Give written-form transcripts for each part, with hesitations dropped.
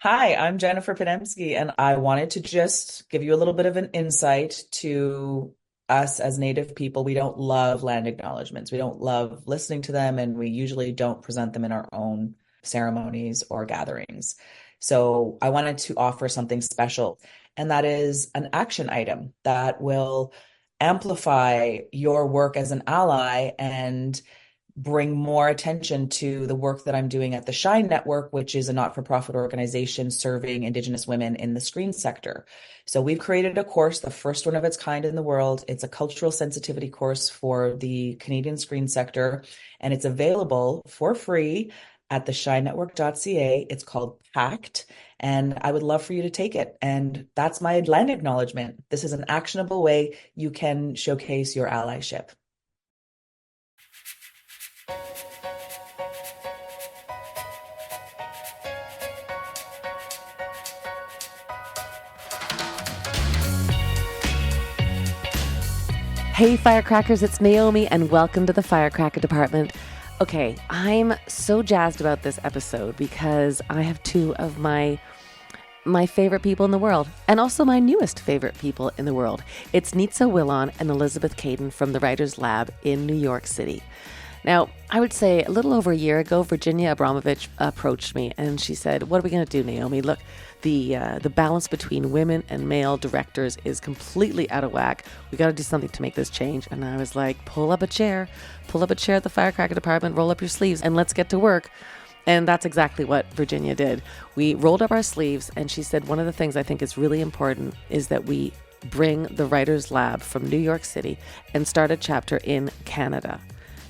Hi, I'm Jennifer Podemsky, and I wanted to just give you a little bit of an insight to us as Native people. We don't love land acknowledgements. We don't love listening to them, and we usually don't present them in our own ceremonies or gatherings. So I wanted to offer something special, and that is an action item that will amplify your work as an ally and bring more attention to the work that I'm doing at the Shine Network, which is a not-for-profit organization serving Indigenous women in the screen sector. So we've created a course, the first one of its kind in the world. It's a cultural sensitivity course for the Canadian screen sector, and it's available for free at theshinenetwork.ca. It's called Pact, and I would love for you to take it. And that's my land acknowledgement. This is an actionable way you can showcase your allyship. Hey Firecrackers, it's Naomi and welcome to the Firecracker Department. Okay, I'm so jazzed about this episode because I have two of my favorite people in the world and also my newest favorite people in the world. It's Nitza Wilon and Elizabeth Kaiden from the Writers Lab in New York City. Now, I would say a little over a year ago, Virginia Abramovich approached me and she said, "What are we going to do, Naomi? Look, the balance between women and male directors is completely out of whack. We got to do something to make this change." And I was like, pull up a chair at the Firecracker Department, roll up your sleeves, and let's get to work. And that's exactly what Virginia did. We rolled up our sleeves, and she said, one of the things I think is really important is that we bring the Writers Lab from New York City and start a chapter in Canada.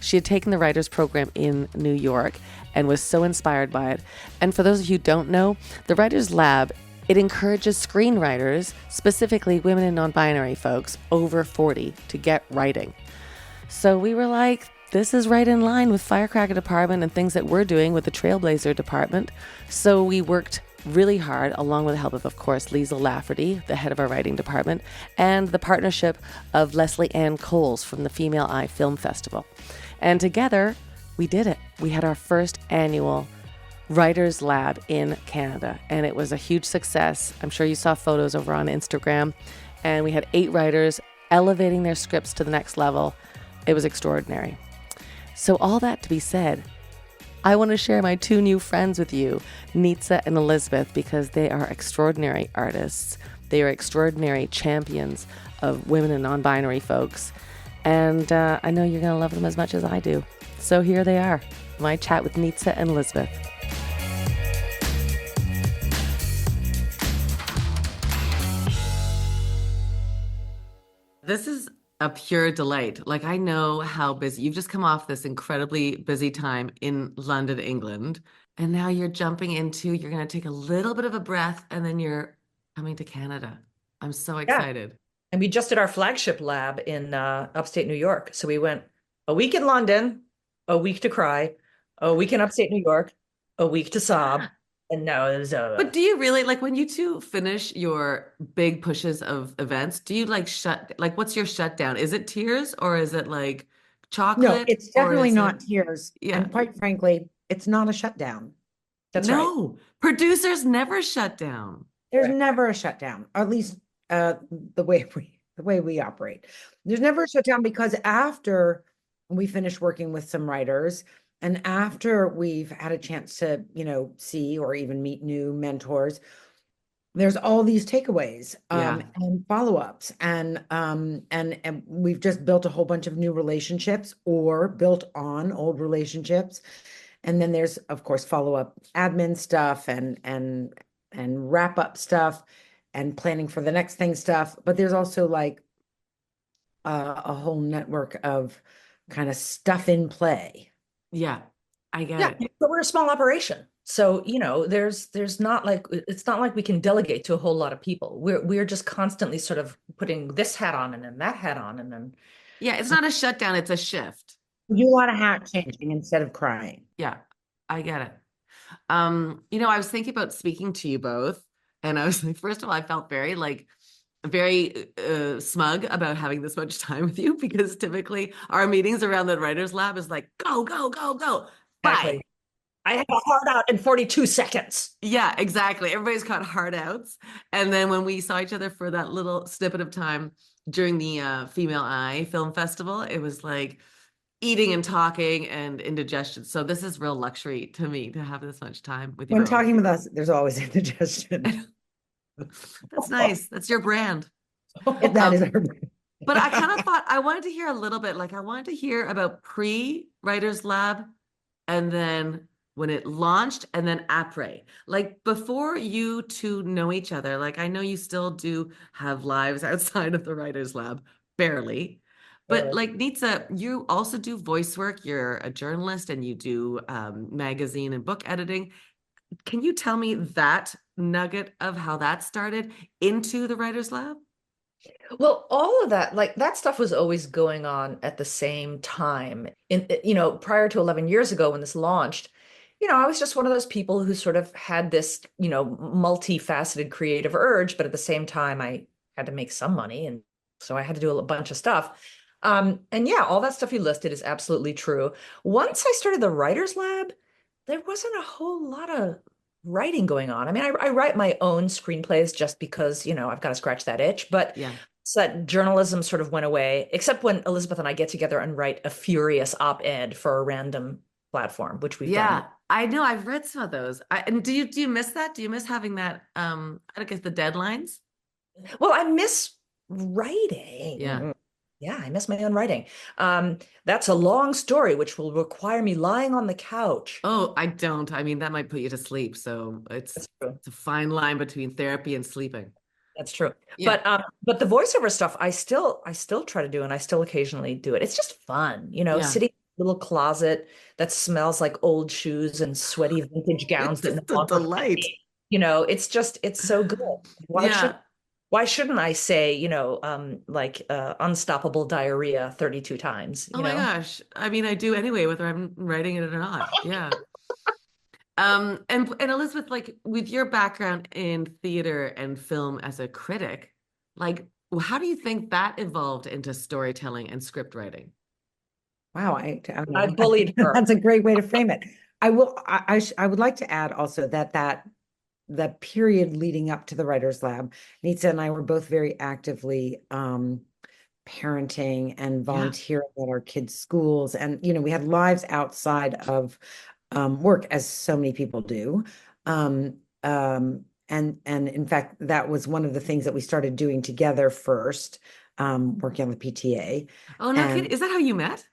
She had taken the writers program in New York and was so inspired by it. And for those of you who don't know, the Writers Lab, it encourages screenwriters, specifically women and non-binary folks over 40, to get writing. So we were like, this is right in line with Firecracker Department and things that we're doing with the Trailblazer Department. So we worked really hard, along with the help of course, Liesl Lafferty, the head of our writing department, and the partnership of Leslie Ann Coles from the Female Eye Film Festival. And together, we did it. We had our first annual Writers Lab in Canada, and it was a huge success. I'm sure you saw photos over on Instagram, and we had 8 writers elevating their scripts to the next level. It was extraordinary. So all that to be said, I want to share my 2 new friends with you, Nitza and Elizabeth, because they are extraordinary artists. They are extraordinary champions of women and non-binary folks. And I know you're going to love them as much as I do. So here they are, my chat with Nitza and Elizabeth. This is a pure delight. Like, I know how busy you've just come off this incredibly busy time in London, England, and now you're you're going to take a little bit of a breath, and then you're coming to Canada. I'm so Yeah. excited. And we just did our flagship lab in upstate New York. So we went a week in London, a week to cry, a week in upstate New York, a week to sob. And no, it was But do you really, like, when you two finish your big pushes of events, do you like what's your shutdown? Is it tears or is it like No, chocolate it's or definitely is it, not tears. yeah. And quite frankly, it's not a shutdown. that's right. No, producers never shut down. There's Correct. never a shutdown, or at least the way we operate. There's never a shutdown because after we finish working with some writers and after we've had a chance to, see or even meet new mentors, there's all these takeaways Yeah. and follow-ups and we've just built a whole bunch of new relationships or built on old relationships. And then there's, of course, follow-up admin stuff and wrap-up stuff and planning for the next thing stuff. But there's also like a whole network of kind of stuff in play. Yeah, I get Yeah, it. but we're a small operation. So, there's not like it's not like we can delegate to a whole lot of people. We're just constantly sort of putting this hat on and then that hat on and then Yeah, it's not a shutdown, it's a shift. You want a hat changing instead of crying. Yeah, I get it. I was thinking about speaking to you both, and I was like, first of all, I felt very smug about having this much time with you because typically our meetings around the writers lab is like, go, go, go, go. Bye. exactly. I have a hard out in 42 seconds. Yeah, exactly. Everybody's got hard outs. And then when we saw each other for that little snippet of time during the Female Eye Film Festival, it was like eating and talking and indigestion. So this is real luxury to me to have this much time with you When both. talking with us, there's always indigestion. That's nice. That's your brand. That is our But I kind of thought I wanted to hear a little bit, like I wanted to hear about pre-Writers Lab and then when it launched and then après. Like before you two know each other, like I know you still do have lives outside of the Writers Lab, barely. But like Nitza, you also do voice work. You're a journalist and you do magazine and book editing. Can you tell me that nugget of how that started into the Writers Lab? Well, all of that, like that stuff was always going on at the same time. Prior to 11 years ago when this launched, I was just one of those people who sort of had this, multifaceted creative urge, but at the same time, I had to make some money. And so I had to do a bunch of stuff. And yeah, all that stuff you listed is absolutely true. Once I started the Writers Lab, there wasn't a whole lot of writing going on. I mean, I write my own screenplays just because, I've got to scratch that itch. But Yeah. so that journalism sort of went away, except when Elizabeth and I get together and write a furious op-ed for a random platform, which we've done. I know. I've read some of those. And do you miss that? Do you miss having that? I guess the deadlines. Well, I miss writing. Yeah. Yeah, I miss my own writing. That's a long story, which will require me lying on the couch. Oh, I don't. I mean, that might put you to sleep. So it's a fine line between therapy and sleeping. That's true. Yeah. But the voiceover stuff, I still try to do, and I still occasionally do it. It's just fun, sitting in a little closet that smells like old shoes and sweaty vintage gowns It's that just a delight. it's so good. Why shouldn't I say, unstoppable diarrhea 32 times, Oh my gosh. I mean, I do anyway, whether I'm writing it or not. Yeah. And Elizabeth, like with your background in theater and film as a critic, like how do you think that evolved into storytelling and script writing? Wow, I bullied her. That's a great way to frame it. I would like to add also that the period leading up to the Writers Lab, Nitza and I were both very actively parenting and volunteering at our kids' schools. And, we had lives outside of work, as so many people do. And in fact, that was one of the things that we started doing together first, working on the PTA. Oh, no kidding. Is that how you met?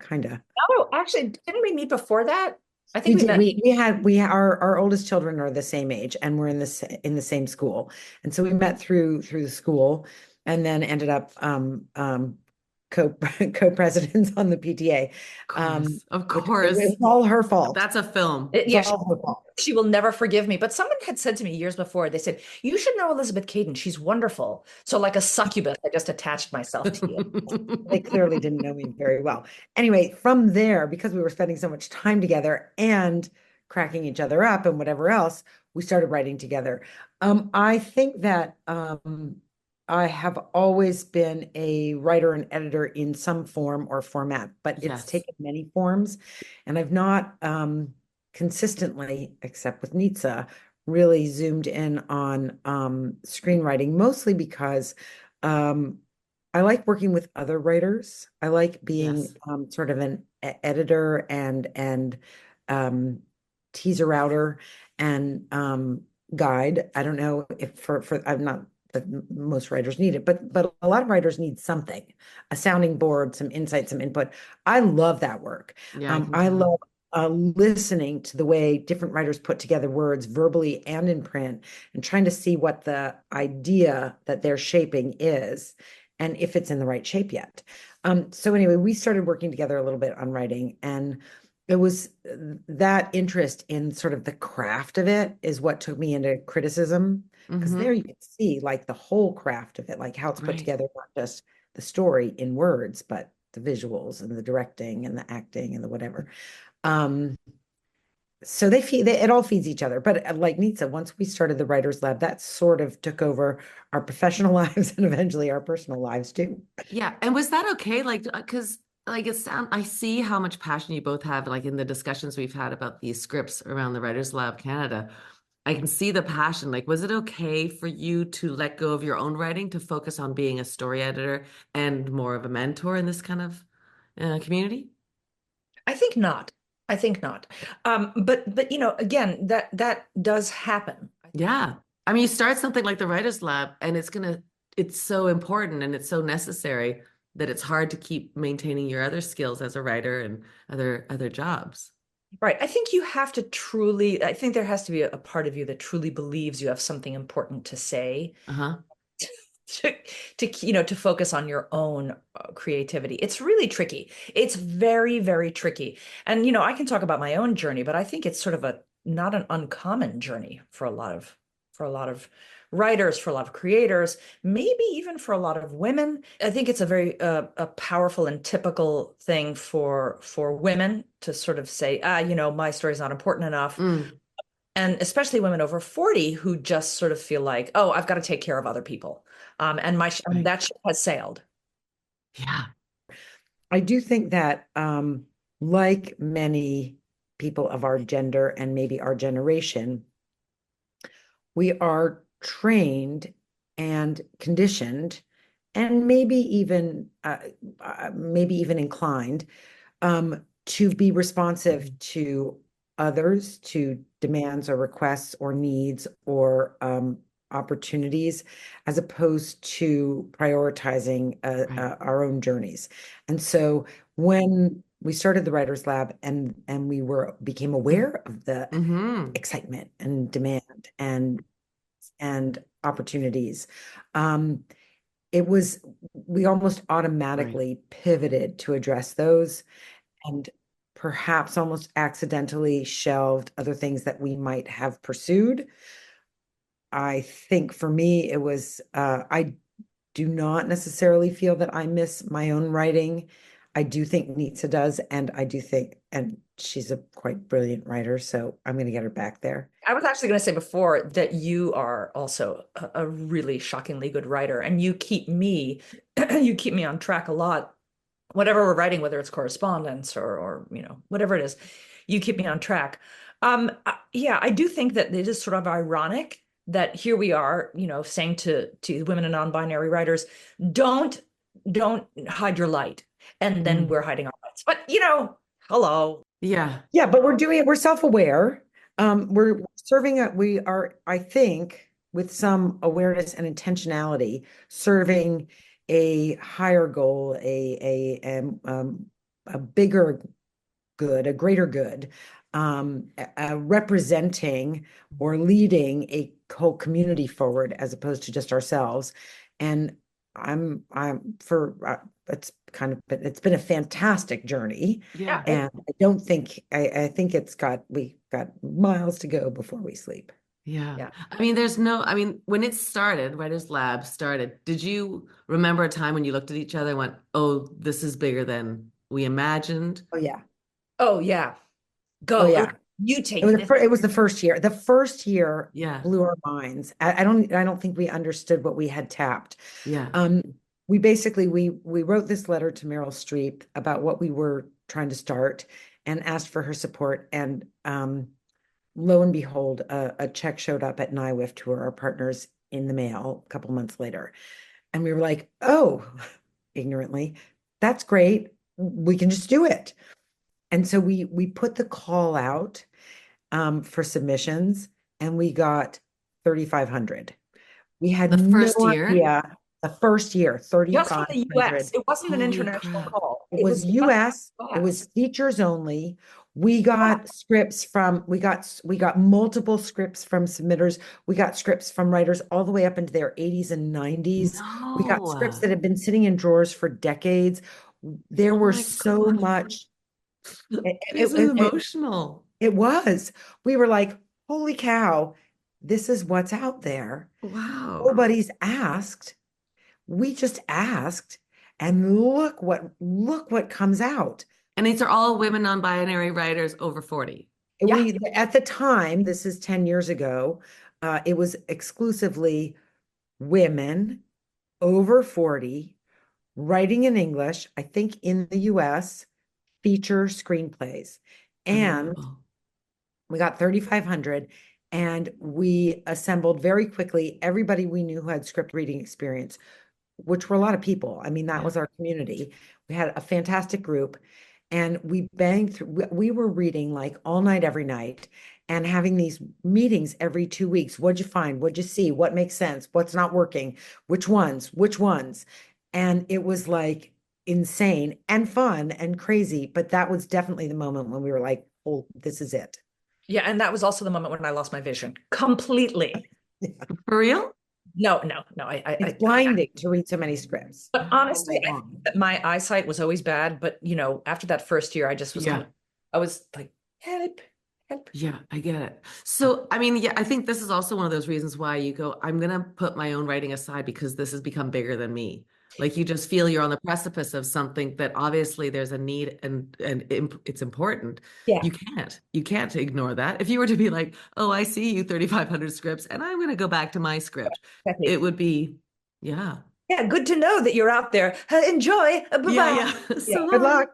Kind of. No, actually, didn't we meet before that? I think our oldest children are the same age and we're in the same school. And so we met through the school and then ended up co-presidents on the PTA. Of course. It's all her fault. That's a film. It's all her fault. She will never forgive me. But someone had said to me years before, they said, you should know Elizabeth Kaiden. She's wonderful. So like a succubus, I just attached myself to you. They clearly didn't know me very well. Anyway, from there, because we were spending so much time together and cracking each other up and whatever else, we started writing together. I think that I have always been a writer and editor in some form or format, but it's taken many forms. And I've not consistently, except with Nitza, really zoomed in on screenwriting, mostly because I like working with other writers. I like being sort of an editor and teaser outer and guide. I don't know if I'm not that most writers need it, but a lot of writers need something, a sounding board, some insight, some input. I love that work. I love listening to the way different writers put together words verbally and in print and trying to see what the idea that they're shaping is and if it's in the right shape yet. So anyway, we started working together a little bit on writing, and it was that interest in sort of the craft of it is what took me into criticism, because there you can see like the whole craft of it, like how it's put together, not just the story in words, but the visuals and the directing and the acting and the whatever. So it all feeds each other. But like Nitza, once we started the Writers Lab, that sort of took over our professional lives and eventually our personal lives too. Yeah. And was that okay? Like, because like I see how much passion you both have, like in the discussions we've had about these scripts around the Writers Lab Canada. I can see the passion. Like, was it okay for you to let go of your own writing to focus on being a story editor and more of a mentor in this kind of community? I think not. I think not. But again, that does happen. Yeah. I mean, you start something like the Writers Lab, and it's so important and it's so necessary that it's hard to keep maintaining your other skills as a writer and other jobs. Right. I think there has to be a part of you that truly believes you have something important to say Uh-huh. to to focus on your own creativity. It's really tricky. It's very, very tricky. And I can talk about my own journey, but I think it's sort of a not an uncommon journey for a lot of writers, for a lot of creators, maybe even for a lot of women. I think it's a very a powerful and typical thing for women to sort of say, my story's not important enough. Mm, And especially women over 40 who just sort of feel like, oh, I've got to take care of other people. And right. that ship has sailed. Yeah. I do think that, like many people of our gender and maybe our generation, we are trained and conditioned and maybe even inclined to be responsive to others, to demands or requests or needs or opportunities, as opposed to prioritizing Right. our own journeys. And so when we started the Writers Lab and we became aware of the Mm-hmm. excitement and demand and opportunities, um, it was we almost Right. automatically pivoted to address those and perhaps almost accidentally shelved other things that we might have pursued. I think for me, it was, I do not necessarily feel that I miss my own writing. I do think Nitsa does, and I do think, and she's a quite brilliant writer, so I'm going to get her back there. I was actually going to say before that you are also a really shockingly good writer, and you keep me you keep me on track a lot. Whatever we're writing, whether it's correspondence or whatever it is, you keep me on track. Yeah, I do think that it is sort of ironic that here we are, saying to women and non-binary writers, don't don't hide your light, and then Mm. we're hiding our lights. But hello. Yeah. Yeah, but we're doing it, we're self-aware. We're serving we are, I think, with some awareness and intentionality, serving a higher goal, a bigger good, a greater good, representing or leading a whole community forward as opposed to just ourselves. And I'm for it's been a fantastic journey. Yeah, Yeah. And I think we got miles to go before we sleep. Yeah. yeah. I mean, when it started, Writers Lab started, did you remember a time when you looked at each other and went, oh, this is bigger than we imagined? Oh yeah. Oh yeah. Oh Go. yeah. You take this. It was the first year. The first year Yeah. blew our minds. I don't think we understood what we had tapped. Yeah. Um, we basically we wrote this letter to Meryl Streep about what we were trying to start and asked for her support. And lo and behold, a check showed up at NIWIF, who are our partners, in the mail a couple months later. And we were like, oh, ignorantly, that's great. We can just do it. And so we put the call out for submissions, and we got 3,500. We had The no first year? idea the first year, Just from the 3,500. US. It wasn't an Holy international crap. call. It was Just US, it US. was features only. We got scripts we got multiple scripts from submitters. We got scripts from writers all the way up into their 80s and 90s. We got scripts No. that had been sitting in drawers for decades. There Oh were my so God. much. It It, makes it, me it, emotional. it was. We were like, holy cow, this is what's out there. Wow. Nobody's asked. We just asked, and look what comes out. And these are all women non-binary writers over 40. Yeah. We at the time, this is 10 years ago, it was exclusively women over 40 writing in English, I think in the US, feature screenplays. And Oh, we got 3,500 and we assembled very quickly everybody we knew who had script reading experience, which were a lot of people. I mean, that yeah. was our community. We had a fantastic group and we banged through, we were reading like all night, every night and having these meetings every 2 weeks. What'd you find? What'd you see? What makes sense? What's not working? Which ones? Which ones? And it was like insane and fun and crazy. But that was definitely the moment when we were like, oh, this is it. Yeah, and that was also the moment when I lost my vision completely. For real? No. It's blinding to read so many scripts But all honestly, night I think long. that my eyesight was always bad. But after that first year, I just was Yeah. I was like, help, help. Yeah, I get it. So, I mean, yeah, I think this is also one of those reasons why you go, I'm gonna put my own writing aside because this has become bigger than me. Like you just feel you're on the precipice of something that obviously there's a need and it's important. Yeah, You can't ignore that. If you were to be like, oh, I see you 3,500 scripts and I'm gonna go back to my script, exactly. it would be, yeah. Yeah, good to know that you're out there. Enjoy. Yeah, Bye-bye. yeah. Yeah. So Good long. luck.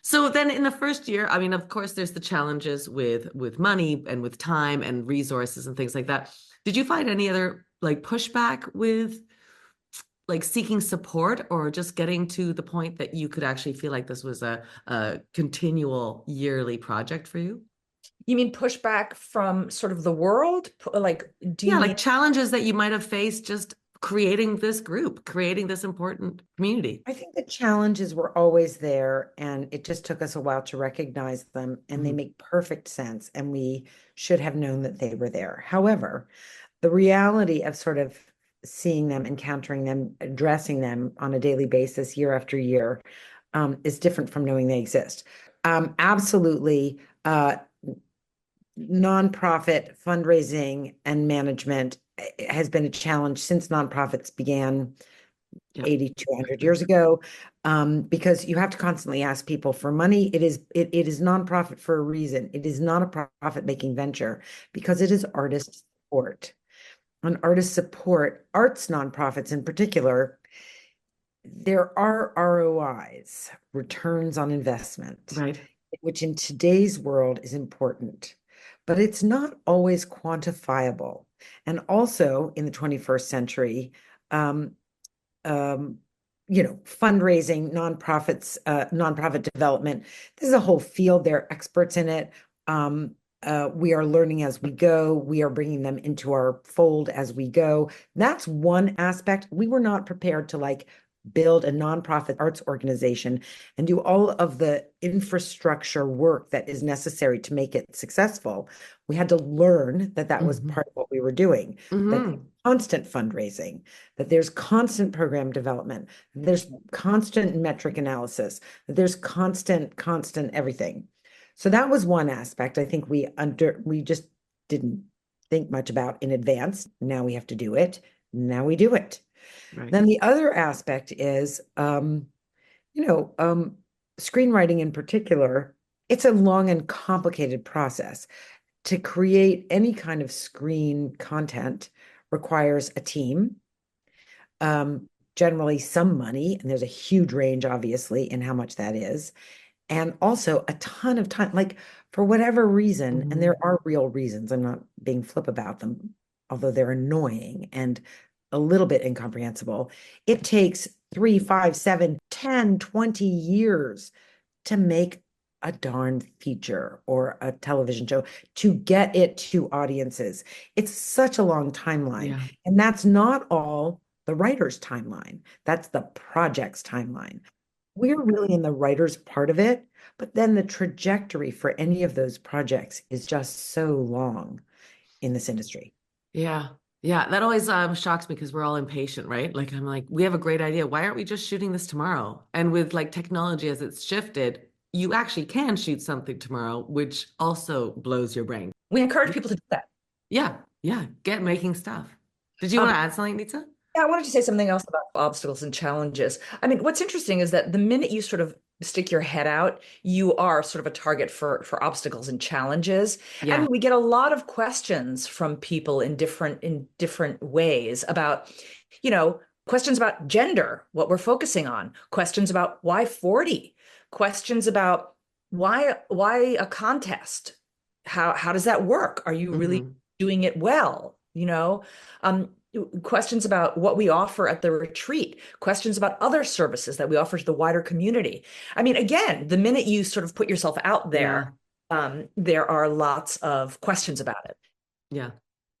So then in the first year, I mean, of course, there's the challenges with money and with time and resources and things like that. Did you find any other like pushback with like seeking support or just getting to the point that you could actually feel like this was a continual yearly project for you? You mean pushback from sort of the world? Like, do you Yeah, mean? like challenges that you might have faced just creating this group, creating this important community. I think the challenges were always there, and it just took us a while to recognize them, and they Mhm. make perfect sense, and we should have known that they were there. However, the reality of sort of seeing them, encountering them, addressing them on a daily basis, year after year, is different from knowing they exist. Absolutely, nonprofit fundraising and management has been a challenge since nonprofits began Yeah. 80 to 100 years ago, because you have to constantly ask people for money. It is nonprofit for a reason. It is not a profit-making venture because it is artist support. On artist support, arts nonprofits in particular, there are ROIs, returns on investment, Right. which in today's world is important, but it's not always quantifiable. And also in the 21st century, um, um, fundraising, nonprofits, nonprofit development. This is a whole field. They're experts in it. We are learning as we go. We are bringing them into our fold as we go. That's one aspect. We were not prepared to like build a nonprofit arts organization and do all of the infrastructure work that is necessary to make it successful. We had to learn that that was Mhm. part of what we were doing, that Mhm. constant fundraising, that there's constant program development, there's constant metric analysis, that there's constant everything. So that was one aspect I think we just didn't think much about in advance. Now we have to do it. Now we do it. Right. Then the other aspect is, you know, um, screenwriting in particular, it's a long and complicated process. To create any kind of screen content requires a team, generally some money, and there's a huge range, obviously, in how much that is, and also a ton of time. Like, for whatever reason, and there Mhm. are real reasons, I'm not being flip about them, although they're annoying and a little bit incomprehensible. It takes 3, 5, 7, 10, 20 years to make a darn feature or a television show to get it to audiences. It's such a long timeline. Yeah. And that's not all the writer's timeline, that's the project's timeline. We're really in the writer's part of it, but then the trajectory for any of those projects is just so long in this industry. Yeah. Yeah. That always shocks me because we're all impatient, right? Like I'm like, we have a great idea. Why aren't we just shooting this tomorrow? And with like technology as it's shifted, you actually can shoot something tomorrow, which also blows your brain. We encourage people to do that. Yeah. Yeah. Get making stuff. Did you Um, want to add something, Nitsa? Yeah, I wanted to say something else about obstacles and challenges. I mean, what's interesting is that the minute you sort of stick your head out, you are sort of a target for obstacles and challenges. Yeah. And we get a lot of questions from people in different ways about, you know, questions about gender, what we're focusing on, questions about why 40, questions about why a contest? How does that work? Are you really Hmm. doing it well? Um, questions about what we offer at the retreat, questions about other services that we offer to the wider community. I mean, again, the minute you sort of put yourself out Yeah. there, there are lots of questions about it. Yeah.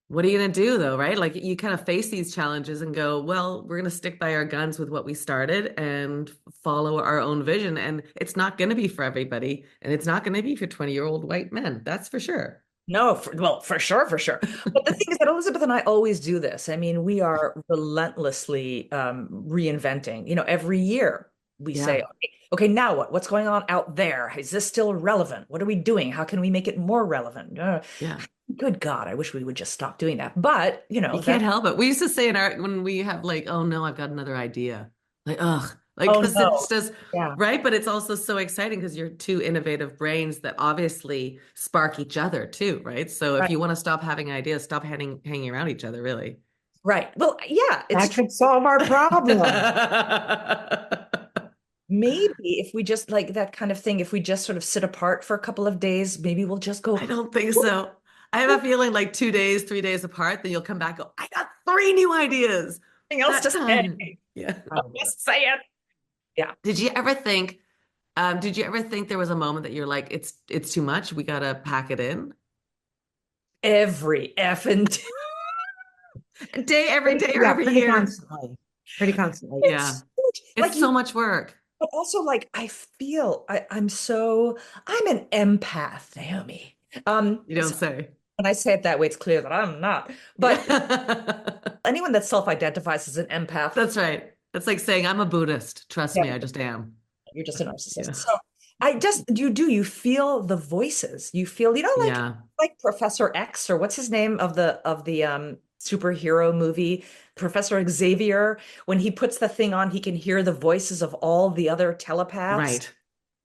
What are you going to do though, right? Like you kind of face these challenges and go, well, we're going to stick by our guns with what we started and follow our own vision. And it's not going to be for everybody. And it's not going to be for 20-year-old white men. That's for sure. No, well, for sure, for sure. But the thing is that Elizabeth and I always do this. I mean, we are relentlessly reinventing. Every year we say, Yeah. okay, now what? What's going on out there? Is this still relevant? What are we doing? How can we make it more relevant? Yeah. Good God, I wish we would just stop doing that. But, You can't that, help it. We used to say in our, when we have like, oh no, I've got another idea. Like, ugh, like, oh because it's no. just, Yeah. right? But it's also so exciting because you're two innovative brains that obviously spark each other too, right? So if Right. you want to stop having ideas, stop hanging around each other, really. Right. Well, yeah, it's That true. could solve our problem. Maybe if we just like that kind of thing, if we just sort of sit apart for a couple of days, maybe we'll just go, I don't think so. I have a feeling like 2 days, 3 days apart, then you'll come back and go, I got three new ideas nothing else that to say. time. Yeah. Probably. Just say it. Yeah. Did you ever think there was a moment that you're like, it's too much, we gotta pack it in? Every effing Every day or Yeah, every pretty year? constantly. Pretty constantly. Yeah. it's huge. Like It's so much work. but also like I feel I'm an empath, Naomi. You don't So say. when I say it that way, it's clear that I'm not. But Yeah. anyone that self-identifies as an empath, That's right. That's like saying I'm a Buddhist. Trust yeah, me, I just am. you're just a narcissist. Yeah. So I just you feel the voices. You feel, Yeah. like Professor X or what's his name of the superhero movie, Professor Xavier, when he puts the thing on, he can hear the voices of all the other telepaths. Right.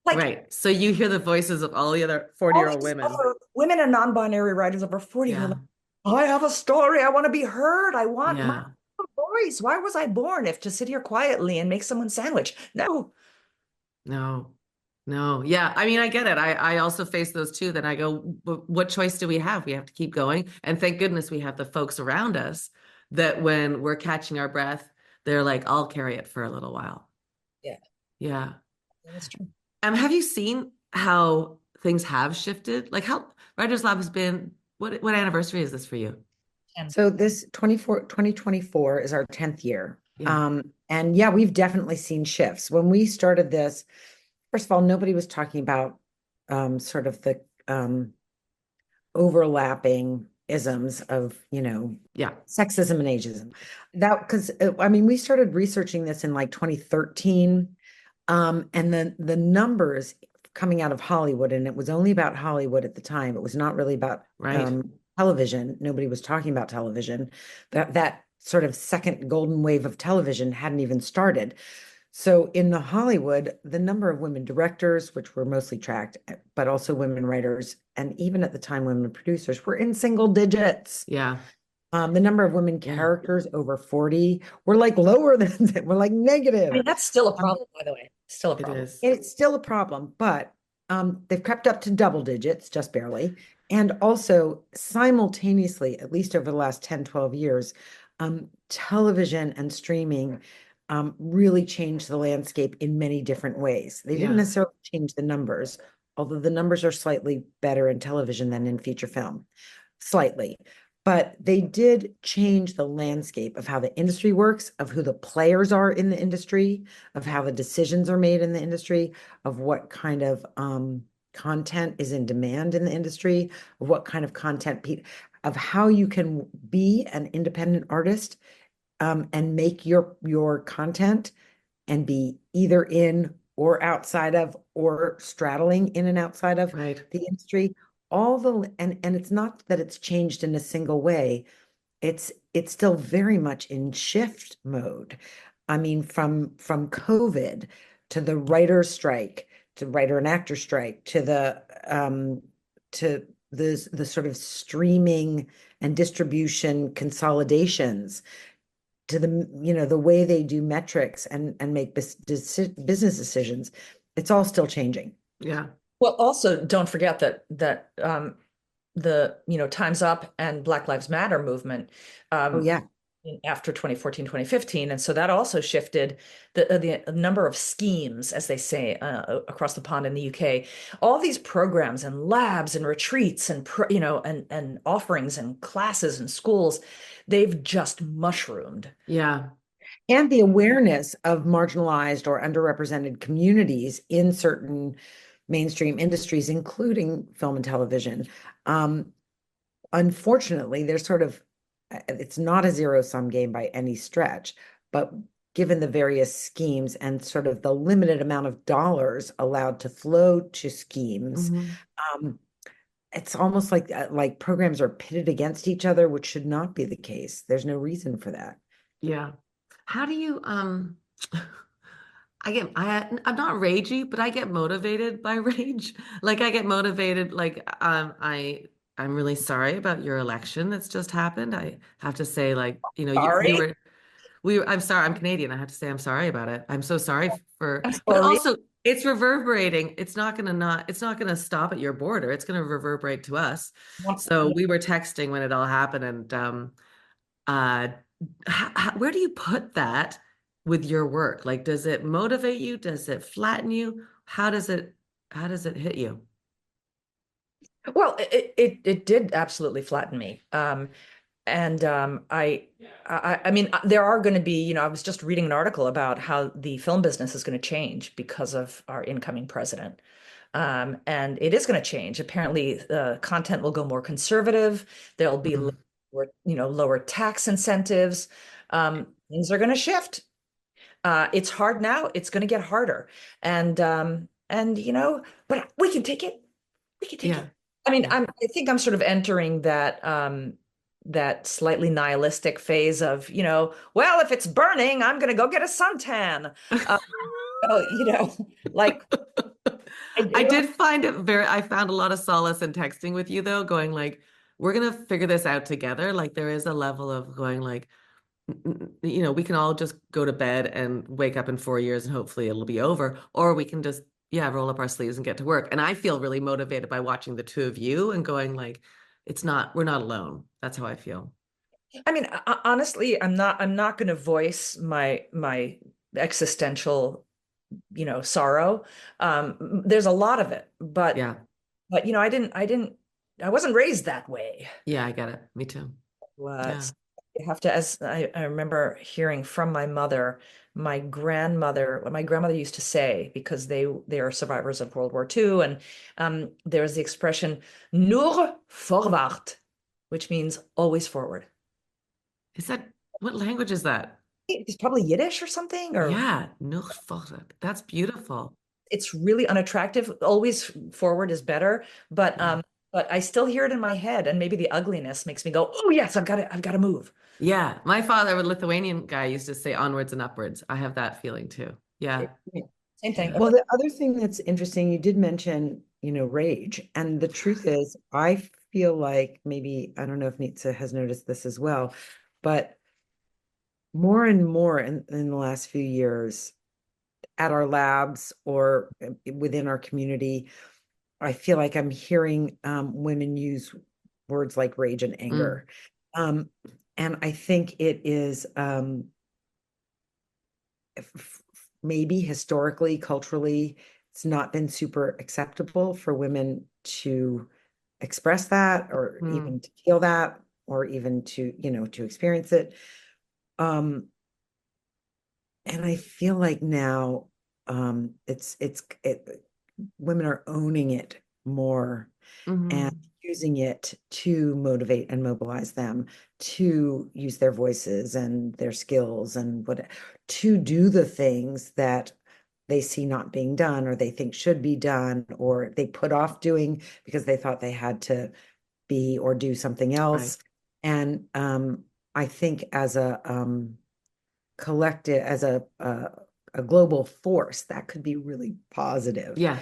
Like Right. So you hear the voices of all the other all 40-year-old these women. other women and non-binary writers over 40 who are Yeah. like, I have a story. I want to be heard. I want my Yeah. voice. Why was I born if to sit here quietly and make someone sandwich? No. No. No. Yeah. I mean, I get it. I also face those too. Then I go, What choice do we have? We have to keep going. And thank goodness we have the folks around us that when we're catching our breath, they're like, I'll carry it for a little while. Yeah, Yeah. that's true. Have you seen how things have shifted? Like how Writers Lab has been, what anniversary is this for you? And So this 2024 is our 10th year. Yeah. And yeah, we've definitely seen shifts. When we started this, first of all, nobody was talking about sort of the overlapping isms of, Yeah. sexism and ageism. That because I mean, we started researching this in like 2013. And then the numbers coming out of Hollywood, and it was only about Hollywood at the time. It was not really about Right. television. Nobody was talking about television. That sort of second golden wave of television hadn't even started. So in the Hollywood, the number of women directors, which were mostly tracked, but also women writers, and even at the time, women producers were in single digits. Yeah. The number of women Yeah. characters over 40 were like lower than we're like I negative. mean, that's still a Um, problem, by the way. Still a It problem. is. it's still a problem, but they've crept up to double digits, just barely. And also simultaneously, at least over the last 10, 12 years, television and streaming really changed the landscape in many different ways. They didn't Yeah. necessarily change the numbers, although the numbers are slightly better in television than in feature film, slightly. But they did change the landscape of how the industry works, of who the players are in the industry, of how the decisions are made in the industry, of what kind of content is in demand in the industry, of what kind of content, of how you can be an independent artist and make your content and be either in or outside of or straddling in and outside of Right. the industry. And it's not that it's changed in a single way. It's still very much in shift mode. I mean, from COVID to the writer's strike, to writer and actor strike, to the sort of streaming and distribution consolidations. to the, the way they do metrics and make business decisions, it's all still changing. Yeah. Well, also don't forget that the Time's Up and Black Lives Matter movement Oh um, yeah. after 2014, 2015. And so that also shifted the number of schemes, as they say, across the pond in the UK. All these programs and labs and retreats and and offerings and classes and schools, they've just mushroomed. Yeah. And the awareness of marginalized or underrepresented communities in certain mainstream industries, including film and television. Unfortunately, there's sort of, it's not a zero-sum game by any stretch, but given the various schemes and sort of the limited amount of dollars allowed to flow to schemes, um, it's almost like programs are pitted against each other, which should not be the case. There's no reason for that. Yeah. How do you I'm not ragey, but I get motivated by rage. Like I get motivated like I'm really sorry about your election that's just happened. I have to say like, you Sorry. were I'm sorry, I'm Canadian. I have to say I'm sorry about it. I'm so sorry I'm but sorry. also it's reverberating. It's not gonna stop at your border. It's gonna reverberate to us. So we were texting when it all happened and uh where do you put that with your work? Like, does it motivate you? Does it flatten you? How does it hit you? Well, it did absolutely flatten me. And I mean, there are going to be, I was just reading an article about how the film business is going to change because of our incoming president. And it is going to change. Apparently, content will go more conservative. There'll be Mhm. lower tax incentives. Things are going to shift. It's hard now. It's going to get harder. And but we can take it. We can take Yeah. it. I mean, Yeah. I think I'm sort of entering that slightly nihilistic phase of, well, if it's burning, I'm gonna go get a suntan. Uh, like I I do. did find it I found a lot of solace in texting with you though, going like, we're gonna figure this out together. Like there is a level of going like, we can all just go to bed and wake up in 4 years and hopefully it'll be over, or we can just, yeah, roll up our sleeves and get to work. And I feel really motivated by watching the two of you and going like, we're not alone. That's how I feel. I mean, honestly, I'm not going to voice my existential, sorrow. There's a lot of it, but Yeah. I wasn't raised that way. Yeah, I get it. Me too. Yeah. What you have to, as I remember hearing from my mother, what my grandmother used to say, because they are survivors of World War II, and there's the expression "nur voorwaarts," which means always forward. What language is that? It's probably Yiddish or something, or Yeah, noch vorwärts. That's beautiful. it's really unattractive. Always forward is better, Yeah. but I still hear it in my head, and maybe the ugliness makes me go, "Oh yes, I've got to move." Yeah. My father, a Lithuanian guy, used to say onwards and upwards. I have that feeling too. Yeah. Same thing. Yeah. Well, the other thing that's interesting, you did mention, rage. And the truth is, I feel like maybe, I don't know if Nitza has noticed this as well, but more and more in the last few years at our labs or within our community, I feel like I'm hearing women use words like rage and Mm. anger. Um, and I think it is maybe historically, culturally, it's not been super acceptable for women to express that or Mm. even to feel that or even to experience it. Um, and I feel like now women are owning it more and Hmm. using it to motivate and mobilize them to use their voices and their skills and what to do the things that they see not being done or they think should be done or they put off doing because they thought they had to be or do something Right. else. And I think as a collective, as a global force, that could be really positive. Yeah.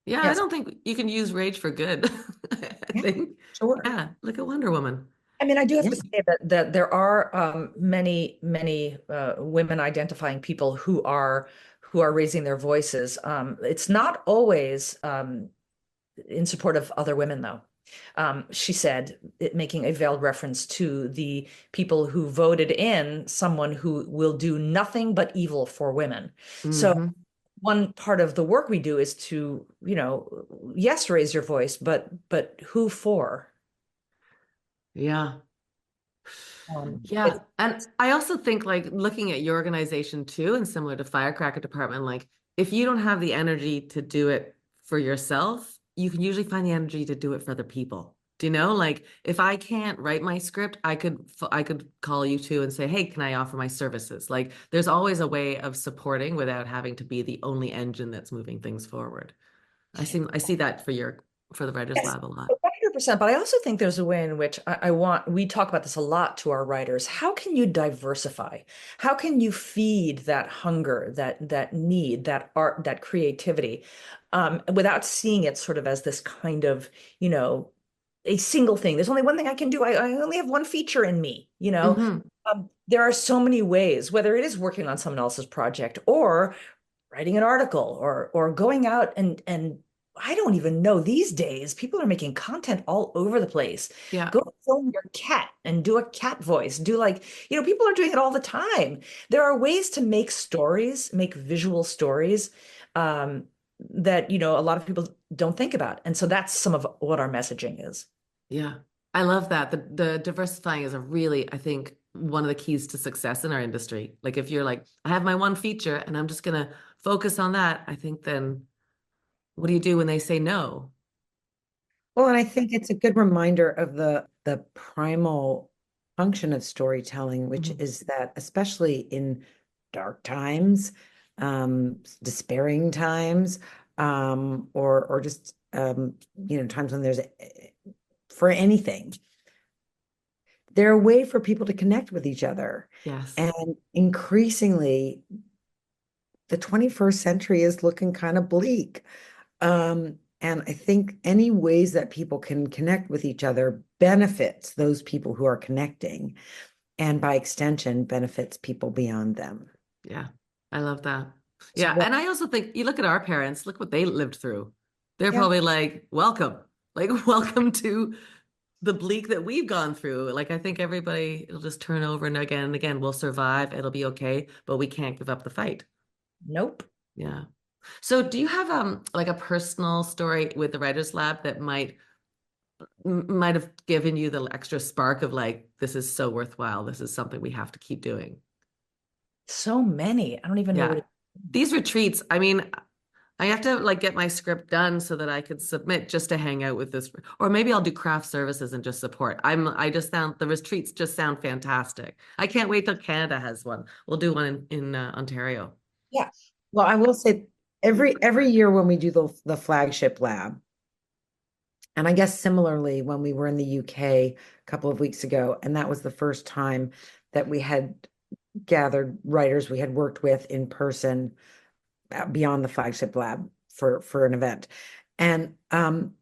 Yeah, I Yes. don't think you can use rage for good. I Yeah, think. sure. Yeah, look at Wonder Woman. I mean, I do have Yeah. to say that there are many women identifying people who are raising their voices. It's not always in support of other women, though. She said, making a veiled reference to the people who voted in someone who will do nothing but evil for women. So Hmm. one part of the work we do is to, yes, raise your voice, but who for? Yeah. It's Yeah. And I also think like looking at your organization too, and similar to Firecracker Department, like if you don't have the energy to do it for yourself, you can usually find the energy to do it for other people. Do you know? Like if I can't write my script, I could call you too and say, "Hey, can I offer my services?" Like there's always a way of supporting without having to be the only engine that's moving things forward. I see that for the Writers Yes, Lab a lot. 100%. But I also think there's a way in which we talk about this a lot to our writers. How can you diversify? How can you feed that hunger, that need, that art, that creativity, without seeing it sort of as this kind of, you know, a single thing. There's only one thing I can do. I only have one feature in me, you know. Hmm. There are so many ways, whether it is working on someone else's project or writing an article or going out and I don't even know these days, people are making content all over the place. Yeah. Go film your cat and do a cat voice. Do like, people are doing it all the time. There are ways to make stories, make visual stories um, that, a lot of people don't think about. And so that's some of what our messaging is. Yeah, I love that. The diversifying is a really, I think, one of the keys to success in our industry. Like if you're like, I have my one feature and I'm just gonna focus on that, I think then what do you do when they say no? Well, and I think it's a good reminder of the primal function of storytelling, which Mhm. is that especially in dark times, despairing times, or just times when there's for anything, they're a way for people to connect with each other. Yes. And increasingly, the 21st century is looking kind of bleak. And I think any ways that people can connect with each other benefits those people who are connecting, and by extension, benefits people beyond them. Yeah, I love that. So Yeah, what, and I also think you look at our parents, look what they lived through. They're yeah. probably like, welcome to the bleak that we've gone through. Like, I think everybody will just turn over and again, we'll survive, it'll be okay, but we can't give up the fight. Nope. Yeah. So do you have like a personal story with the Writers Lab that might have given you the extra spark of like, this is so worthwhile. This is something we have to keep doing. So many. I don't even know what Yeah. it. These retreats, I mean, I have to like get my script done so that I could submit just to hang out with this, or maybe I'll do craft services and just support. I just sound the retreats just sound fantastic. I can't wait till Canada has one. We'll do one in Ontario. Yeah. Well, I will say every year when we do the flagship lab, and I guess similarly when we were in the UK a couple of weeks ago, and that was the first time that we had gathered writers we had worked with in person beyond the flagship lab for an event. And I'm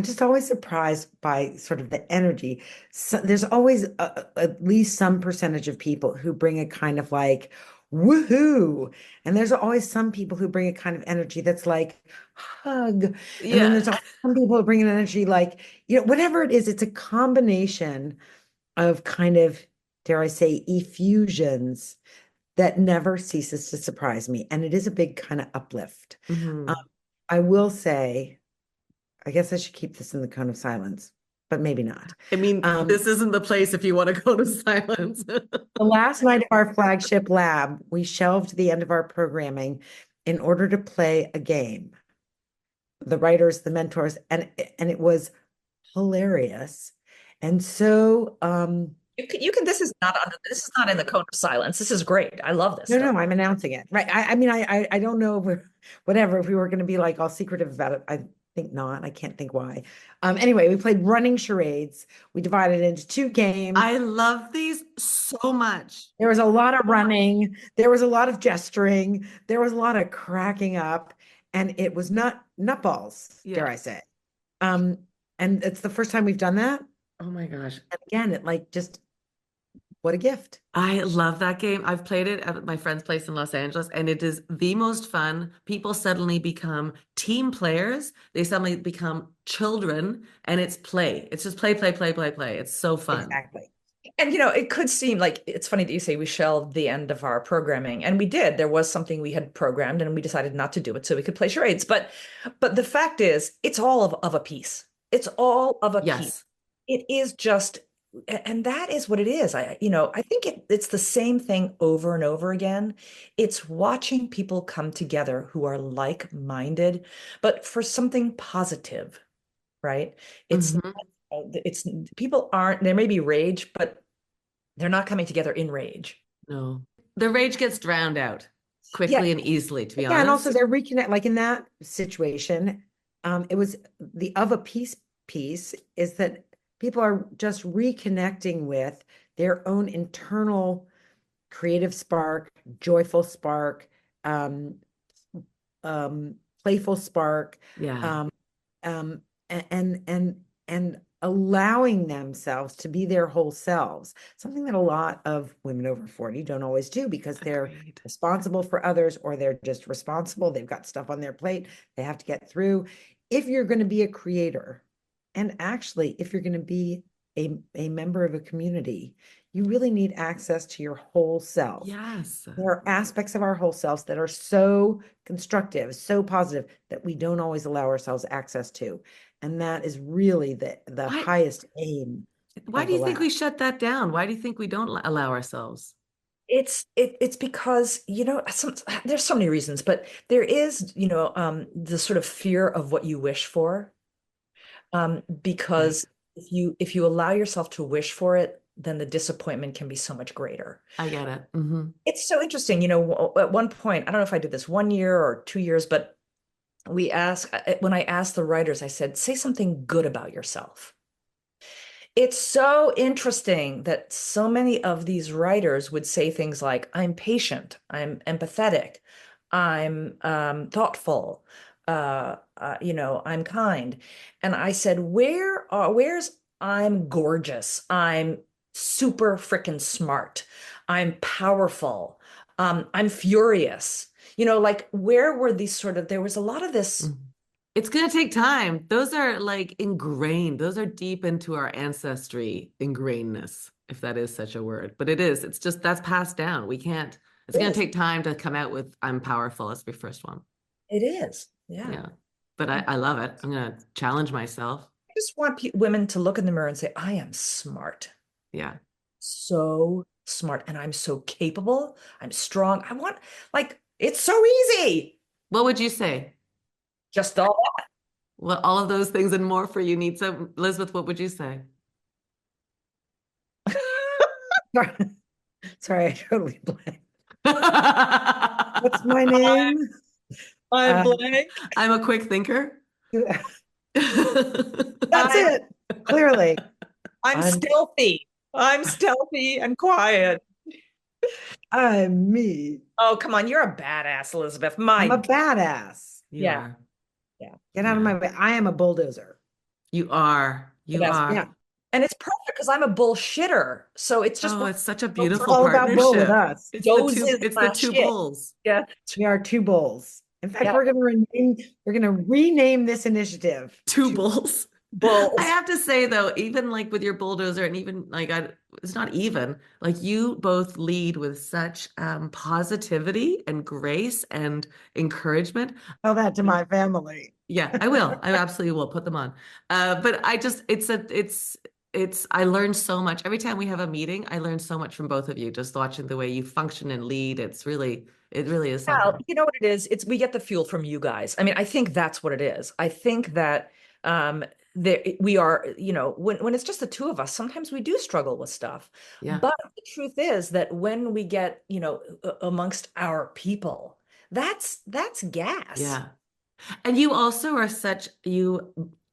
just always surprised by sort of the energy. So there's always at least some percentage of people who bring a kind of like woohoo, and there's always some people who bring a kind of energy that's like hug, and then Yeah. there's always some people who bring an energy like whatever it is. It's a combination of kind of, dare I say, effusions that never ceases to surprise me. And it is a big kind of uplift. Um, Mhm. I will say, I guess I should keep this in the cone of silence, but maybe not. I mean, Um, this isn't the place if you want to go to silence. the last night of our flagship lab, we shelved the end of our programming in order to play a game. The writers, the mentors, and it was hilarious. And so, This is not in the code of silence. This is great. I love this no, stuff. no, I'm announcing it. Right. I mean, I don't know if we're whatever, if we were going to be like all secretive about it. I think not. I can't think why. Anyway, we played running charades. We divided it into two games. I love these so much. There was a lot of running, there was a lot of gesturing, there was a lot of cracking up, and it was nutballs, dare Yeah. I say. Um, and it's the first time we've done that. Oh my gosh. And again, it like just what a gift. I love that game. I've played it at my friend's place in Los Angeles, and it is the most fun. People suddenly become team players. They suddenly become children, and it's play. It's just play, play, play, play, play. It's so fun. Exactly. And it could seem like it's funny that you say we shelved the end of our programming, and we did. There was something we had programmed, and we decided not to do it so we could play charades. But the fact is, it's all of a piece. It's all of a piece. Yes. It is just, and that is what it is. I think it's the same thing over and over again. It's watching people come together who are like-minded, but for something positive, right? It's Mhm. it's people aren't, there may be rage, but they're not coming together in rage. No. The rage gets drowned out Yeah, quickly and easily, to be Yeah, and also honest. they're reconnect like in that situation, it was the of a piece is that people are just reconnecting with their own internal creative spark, joyful spark, um, playful spark, Yeah. um, um, and allowing themselves to be their whole selves, something that a lot of women over 40 don't always do because they're Agreed. responsible for others, or they're just responsible. They've got stuff on their plate they have to get through. If you're going to be a creator, and actually, if you're going to be a member of a community, you really need access to your whole self. Yes. There are aspects of our whole selves that are so constructive, so positive that we don't always allow ourselves access to. And that is really the Why, highest aim why of do the you think lab. we shut that down? Why do you think we don't allow ourselves? it's because there's so many reasons, but there is the sort of fear of what you wish for, Right. because if you allow yourself to wish for it, then the disappointment can be so much greater. I get it. Hmm. It's so interesting, at one point, I don't know if I did this 1 year or 2 years, but when I asked the writers, I said, say something good about yourself. It's so interesting that so many of these writers would say things like, I'm patient, I'm empathetic, I'm thoughtful, I'm kind. And I said, where's I'm gorgeous, I'm super freaking smart, I'm powerful, I'm furious. Like where were these there was a lot of this. It's going to take time. Those are like ingrained. Those are deep into our ancestry ingrainedness, if that is such a word. But it is. It's just that's passed down. We can't, it's going to Yes, take time to come out with I'm powerful as the first one. it is. Yeah. Yeah. But I love it. I'm going to challenge myself. I just want women to look in the mirror and say, I am smart, Yeah. so smart, and I'm so capable. I'm strong. It's so easy. What would you say? Just all Well, all of those things and more for you, Nitza. Elizabeth, what would you say? Sorry, I totally blanked. What's my name? I'm Uh, blank. I'm a quick thinker. that's I'm, it. Clearly, I'm I'm stealthy. I'm stealthy and quiet. I'm me. Oh, come on. You're a badass, Elizabeth. I'm My a God. badass. You Yeah. are. Yeah. Get out of Yeah. my way. I am a bulldozer. You are. The You best. Yeah, are. And it's perfect because I'm a bullshitter. So it's just Oh, it's such a it's beautiful all about bull with partnership. us. doses It's the my two shit. bulls. Yeah. We are two bulls. In fact, Yeah. we're gonna rename this initiative Two to bulls. I Bulls. have to say though, even like with your bulldozer and even it's not even like you both lead with such positivity and grace and encouragement. tell that to my family. Yeah, I will. I absolutely will put them on. But I just, I learned so much. Every time we have a meeting, I learn so much from both of you, just watching the way you function and lead. It really is Well, something. you know what it is? We get the fuel from you guys. I mean, I think that's what it is. I think that we are, when it's just the two of us, sometimes we do struggle with stuff. Yeah. But the truth is that when we get, amongst our people, that's gas. Yeah. And you also are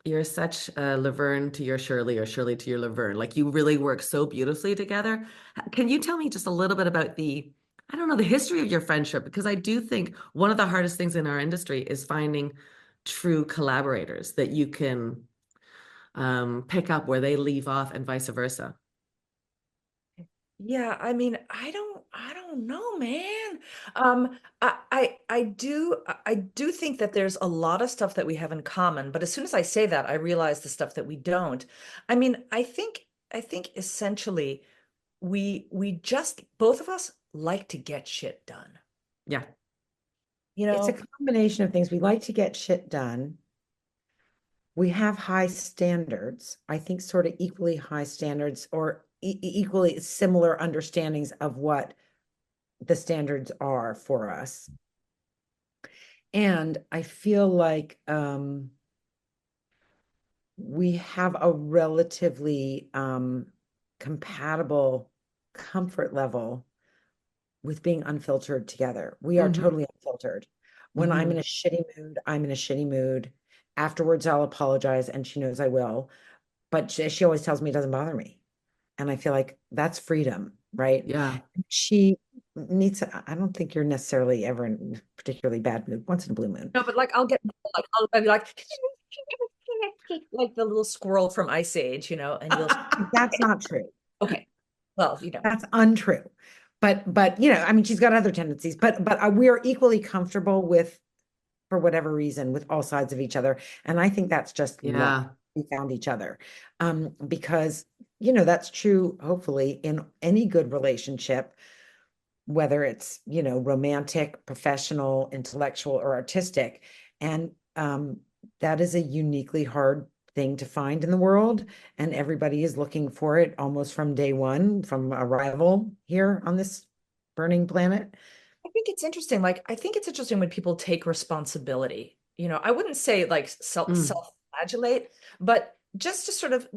you're such Laverne to your Shirley or Shirley to your Laverne. Like you really work so beautifully together. Can you tell me just a little bit about I don't know, the history of your friendship? Because I do think one of the hardest things in our industry is finding true collaborators that you can pick up where they leave off and vice versa. Yeah, I mean, I don't know, man. I do think that there's a lot of stuff that we have in common, but as soon as I say that, I realize the stuff that we don't. I mean, I think essentially we just both of us like to get shit done. Yeah. You It's a know, combination of things. We like to get shit done. We have high standards, I think sort of equally high standards or equally similar understandings of what the standards are for us. And I feel like we have a relatively compatible comfort level with being unfiltered together. We are Hmm. totally unfiltered. When I'm in Hmm. a shitty mood, I'm in a shitty mood. Afterwards, I'll apologize, and she knows I will. But she always tells me it doesn't bother me. And I feel like that's freedom, right? Yeah. She needs, I don't think you're necessarily ever in a particularly bad mood, once in a blue moon. no, but like I'll be like the little squirrel from Ice Age, and you'll That's not true. okay. Well, That's untrue. But I mean, she's got other tendencies, but we are equally comfortable with, for whatever reason, with all sides of each other. And I think that's just luck. Yeah. We found each other. Because, that's true, hopefully, in any good relationship, whether it's, romantic, professional, intellectual, or artistic. And that is a uniquely hard thing to find in the world. And everybody is looking for it almost from day one, from arrival here on this burning planet. I think it's interesting. Like, I think it's interesting when people take responsibility. I wouldn't say like Mm. self-flagellate, but just to sort of,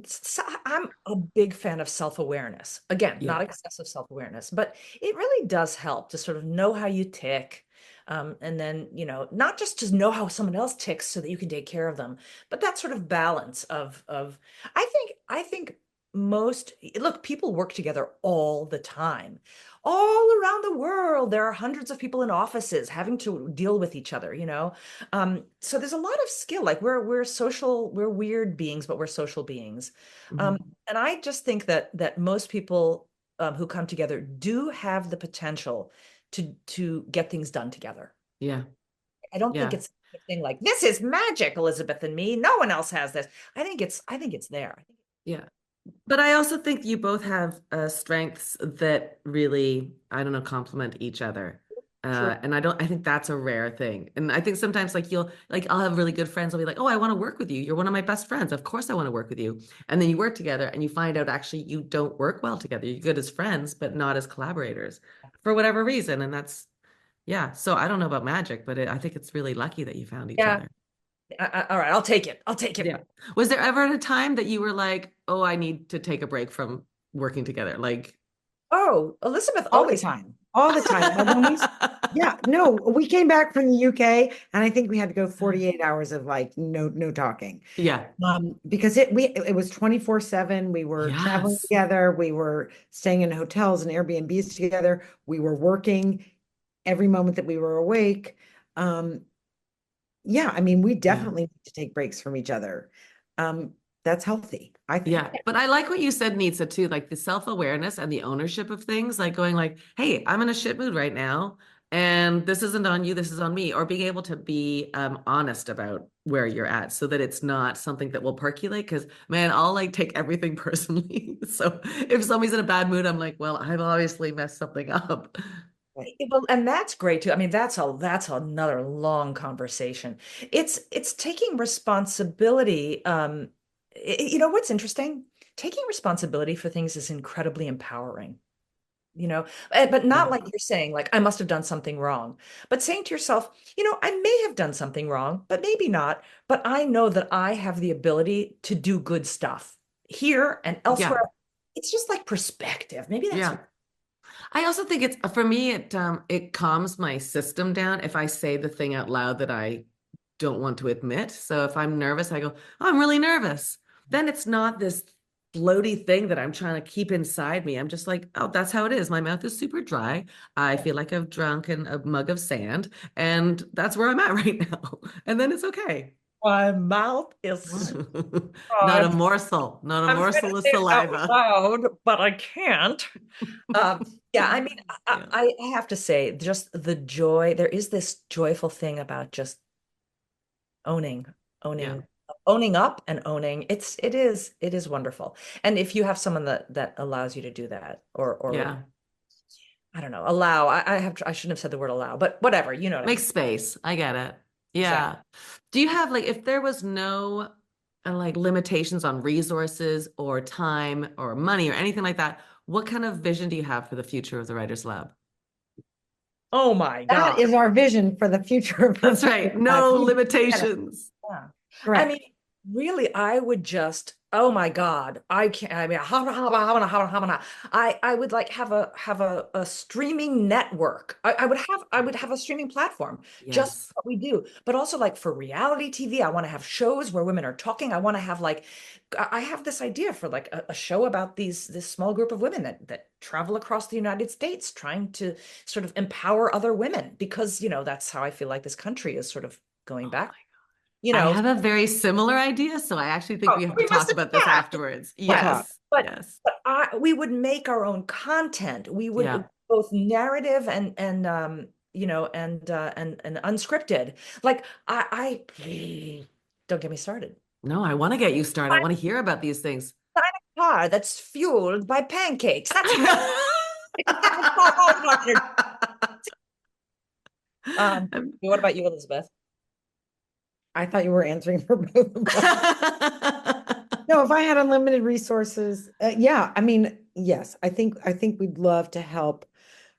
I'm a big fan of self-awareness. Again, Yeah. not excessive self-awareness, but it really does help to sort of know how you tick. And then, not just to know how someone else ticks so that you can take care of them, but that sort of balance of, I think most, look, people work together all the time all around the world. There are hundreds of people in offices having to deal with each other, so there's a lot of skill. Like we're social, we're weird beings, but we're social beings. um, Hmm. and I just think that most people who come together do have the potential to get things done together. Yeah. I don't think Yeah. it's a thing like this is magic, Elizabeth and me, no one else has this. I think it's there. Yeah. But I also think you both have strengths that really, I don't know, complement each other. True. And I think that's a rare thing. And I think sometimes I'll have really good friends. I'll be like, oh, I want to work with you. You're one of my best friends. Of course I want to work with you. And then you work together and you find out actually you don't work well together. You're good as friends, but not as collaborators for whatever reason. And yeah. So I don't know about magic, but I think it's really lucky that you found each Yeah. other. All right, I'll take it. I'll take it. Yeah. Was there ever a time that you were like, oh, I need to take a break from working together? Like, Oh, Elizabeth All the always. time. All the time. Like when yeah, no, we came back from the UK and I think we had to go 48 hours of like no talking. yeah. Because it was 24/7. We were traveling Yes. together, we were staying in hotels and Airbnbs together, we were working every moment that we were awake. Um, yeah, I mean, we Yeah. definitely need to take breaks from each other. Um, that's healthy, I Yeah. think. But I like what you said, Nitsa, too, like the self-awareness and the ownership of things, like going like, hey, I'm in a shit mood right now. And this isn't on you, this is on me, or being able to be honest about where you're at so that it's not something that will percolate. Because, man, I'll like take everything personally. So if somebody's in a bad mood, I'm like, well, I've obviously messed something up. Well, and that's great too. I mean, that's another long conversation. It's taking responsibility. What's interesting? Taking responsibility for things is incredibly empowering. But Yeah. not like you're saying, like, I must have done something wrong, but saying to yourself, I may have done something wrong, but maybe not. But I know that I have the ability to do good stuff here and Yeah. elsewhere. It's just like perspective. Maybe that's Yeah. what. I also think it's for me, it calms my system down if I say the thing out loud that I don't want to admit. So if I'm nervous, I go, "Oh, I'm really nervous." Then it's not this floaty thing that I'm trying to keep inside me. I'm just like, oh, that's how it is. My mouth is super dry. I feel like I've drunk in a mug of sand, and that's where I'm at right now. And then it's okay. My mouth is Not a I'm morsel, not a I'm trying to morsel of say it out saliva. loud, but I can't. Yeah, I mean, Yeah. I have to say, just the joy, there is this joyful thing about just owning, Yeah. owning, owning up and owning. It is wonderful. And if you have someone that allows you to do that, or Yeah. I don't know, allow, I shouldn't have said the word allow, but whatever, you know what I Make mean. space. I get it. Exactly. Yeah. Do you have like, if there was no like limitations on resources or time or money or anything like that, what kind of vision do you have for the future of the Writers Lab? Oh my That God. is our vision for the future of That's the right. No you said it. limitations. Yeah. I Correct. mean, really, I would just, oh my God, I can't, I mean, I would like have a streaming network. I would have a streaming platform, just Yes. what we do. But also like for reality TV, I want to have shows where women are talking. I want to have like, I have this idea for like a show about this small group of women that travel across the United States trying to sort of empower other women because, that's how I feel like this country is sort of going Oh back. my. You I know, have a very similar idea, so I actually think oh, we have to we must talk have about this chat. afterwards. We'll talk. Yes. But Yes. we would make our own content. We Yeah. would both narrative and and unscripted. Like don't get me started. No, I want to get you started. I want to hear about these things. Design a car that's fueled by pancakes. That's what what about you, Elizabeth? I thought you were answering for both of us. No, if I had unlimited resources, yeah, I mean, yes, I think we'd love to help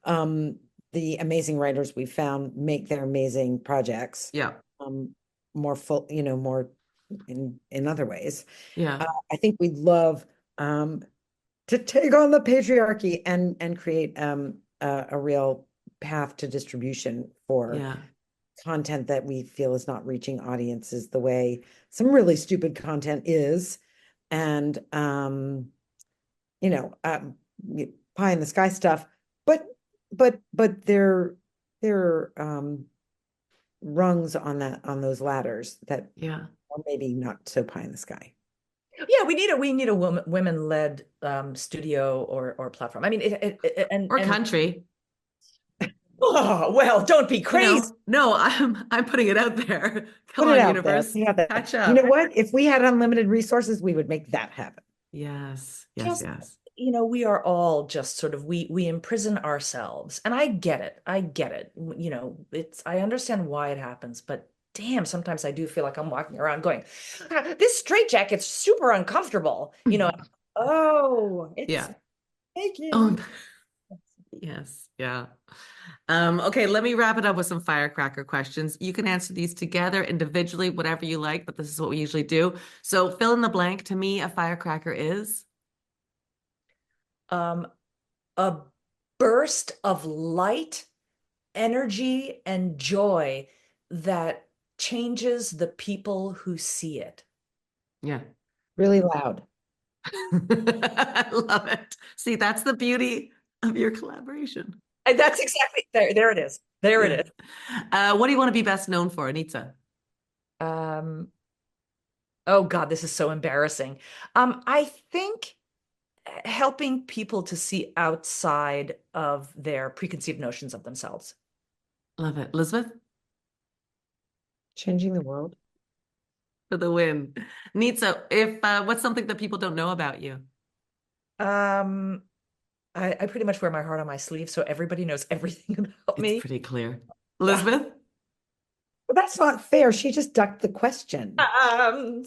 um the amazing writers we found make their amazing projects Yeah. um more full, more in other ways. Yeah. I think we'd love um to take on the patriarchy and create a real path to distribution for Yeah. content that we feel is not reaching audiences the way some really stupid content is. And you know, pie in the sky stuff, but there are rungs on those ladders that Yeah. are maybe not so pie in the sky. Yeah, we need a women-led studio or platform. I mean, Or and country. oh, well, don't be crazy. No, I'm putting it out there. Come Put it on, out there. universe. Put it out there. Catch You know up. what? If we had unlimited resources, we would make that happen. Yes. Yes, Just, yes. we are all just sort of we imprison ourselves. And I get it. I get it. I understand why it happens, but damn, sometimes I do feel like I'm walking around going, "Ah, this straitjacket's super uncomfortable." Oh, it's Yeah. making. Oh, yes. Yeah. Okay, let me wrap it up with some firecracker questions. You can answer these together, individually, whatever you like, but this is what we usually do. So fill in the blank. To me, a firecracker is Um, a burst of light, energy, and joy that changes the people who see it. yeah. Really loud. I love it. See, that's the beauty of your collaboration. And that's exactly there. There it is. There Yeah. it is. What do you want to be best known for, Anita? Um, oh God, this is so embarrassing. I think helping people to see outside of their preconceived notions of themselves. Love it. Elizabeth, Changing the world. for the win. Nitza, if what's something that people don't know about you? Um, I pretty much wear my heart on my sleeve, so everybody knows everything about It's me. pretty clear. Yeah. Elizabeth? Well, that's not fair. She just ducked the question.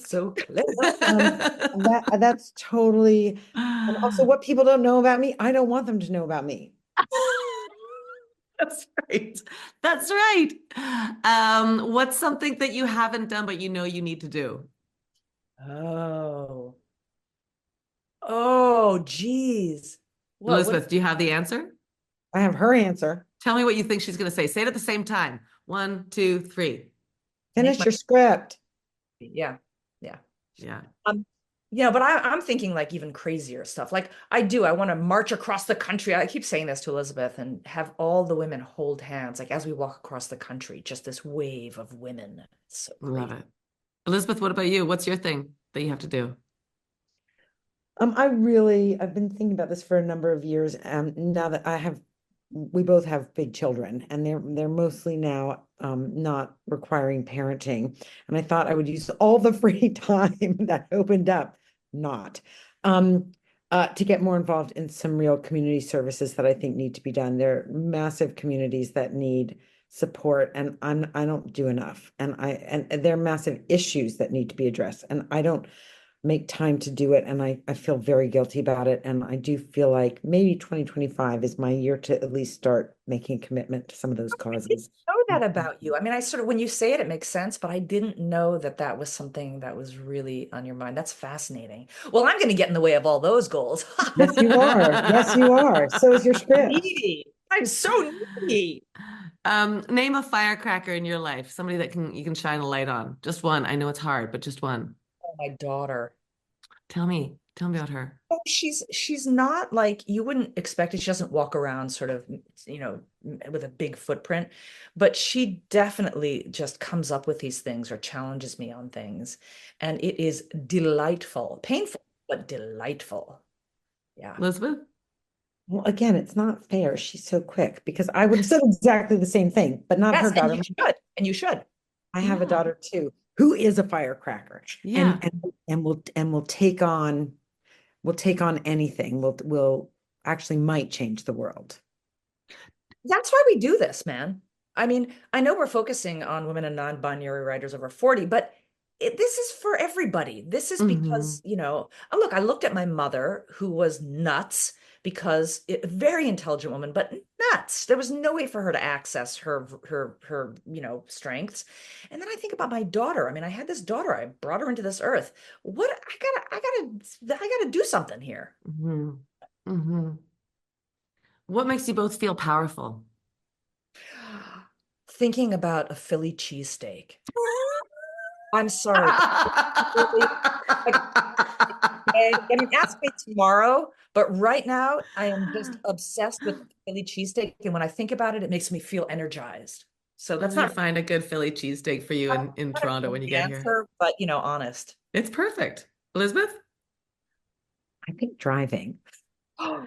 So clever. That's totally, and also what people don't know about me, I don't want them to know about me. That's right. That's right. What's something that you haven't done but you know you need to do? Oh. Oh, geez. What? Elizabeth, do you have the answer? I have her answer. Tell me what you think she's going to say. Say it at the same time. 1, 2, 3. Finish your script. Yeah. Yeah. Yeah. But I'm thinking like even crazier stuff. Like I want to march across the country. I keep saying this to Elizabeth and have all the women hold hands, like as we walk across the country, just this wave of women. It's so Love great. it. Elizabeth, what about you? What's your thing that you have to do? I've been thinking about this for a number of years. Now that we both have big children, and they're mostly now not requiring parenting. And I thought I would use all the free time that opened up, not, um, to get more involved in some real community services that I think need to be done. There are massive communities that need support, and I don't do enough. And there are massive issues that need to be addressed, and I don't make time to do it. And I feel very guilty about it. And I do feel like maybe 2025 is my year to at least start making a commitment to some of those I didn't causes. know that about you. I mean, I sort of, when you say it, it makes sense, but I didn't know that that was something that was really on your mind. That's fascinating. Well, I'm going to get in the way of all those goals. Yes, you are. Yes, you are. So is your script. Needy. I'm so needy. Name a firecracker in your life, somebody that you can shine a light on. Just one. I know it's hard, but just one. Oh, my daughter. Tell me about her. Oh, she's not like you wouldn't expect it. She doesn't walk around sort of, with a big footprint, but she definitely just comes up with these things or challenges me on things. And it is delightful, painful, but delightful. Yeah. Elizabeth? Well, again, it's not fair. She's so quick because I would have said exactly the same thing, but not her Yes, and daughter. you should. And you should. I have a Yeah. daughter too, who is a firecracker, Yeah. and will take on anything. Will actually might change the world. That's why we do this, man. I mean, I know we're focusing on women and non-binary writers over 40, but this is for everybody. This is Hmm. because, look, I looked at my mother who was nuts because a very intelligent woman, but nuts. There was no way for her to access her strengths. And then I think about my daughter. I mean, I had this daughter. I brought her into this earth. What I gotta do something here. Hmm. Hmm. What makes you both feel powerful? Thinking about a Philly cheesesteak. I'm sorry. Really, like, I mean, ask me tomorrow, but right now I am just obsessed with Philly cheesesteak. And when I think about it, it makes me feel energized. So I'm that's gonna not find a good Philly cheesesteak for you in not a Toronto when you fancy get here. answer, but honest. It's perfect. Elizabeth? I think driving. Oh,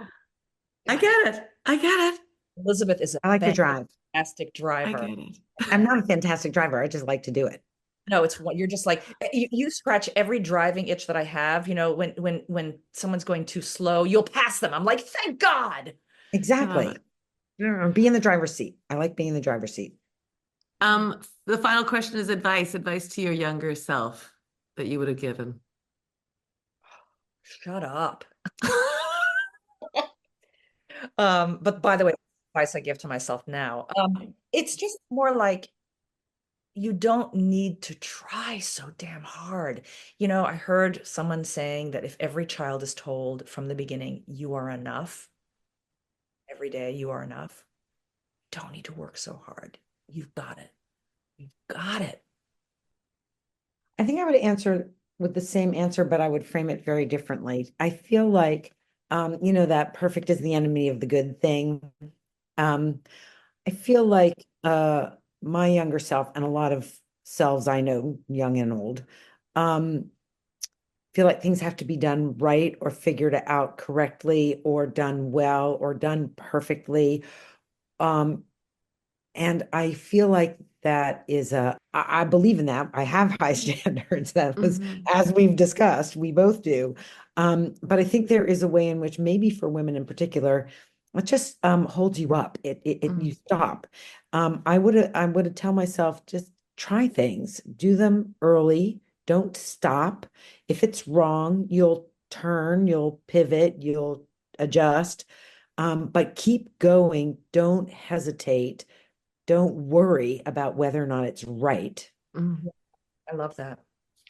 I God, get it. I get it. Elizabeth is I like to a drive. fantastic I driver. get it. I'm not a fantastic driver. I just like to do it. No, it's what you're just like you scratch every driving itch that I have. When someone's going too slow, you'll pass them. I'm like, thank God. I love Exactly. it. Be in the driver's seat. I like being in the driver's seat. The final question is advice to your younger self that you would have given. Shut up. But by the way, advice I give to myself now. It's just more like you don't need to try so damn hard. I heard someone saying that if every child is told from the beginning, you are enough, every day you are enough, you don't need to work so hard. You've got it. You've got it. I think I would answer with the same answer, but I would frame it very differently. I feel like, that perfect is the enemy of the good thing. Um, I feel like my younger self and a lot of selves I know, young and old, um, feel like things have to be done right or figured out correctly or done well or done perfectly. Um, and I feel like that is I believe in that. I have high standards. That was, Hmm. as we've discussed, we both do. But I think there is a way in which maybe for women in particular, it just holds you up. You stop. I would tell myself, just try things, do them early, don't stop. If it's wrong, you'll turn, you'll pivot, you'll adjust. But keep going, don't hesitate, don't worry about whether or not it's right. Hmm. I love that.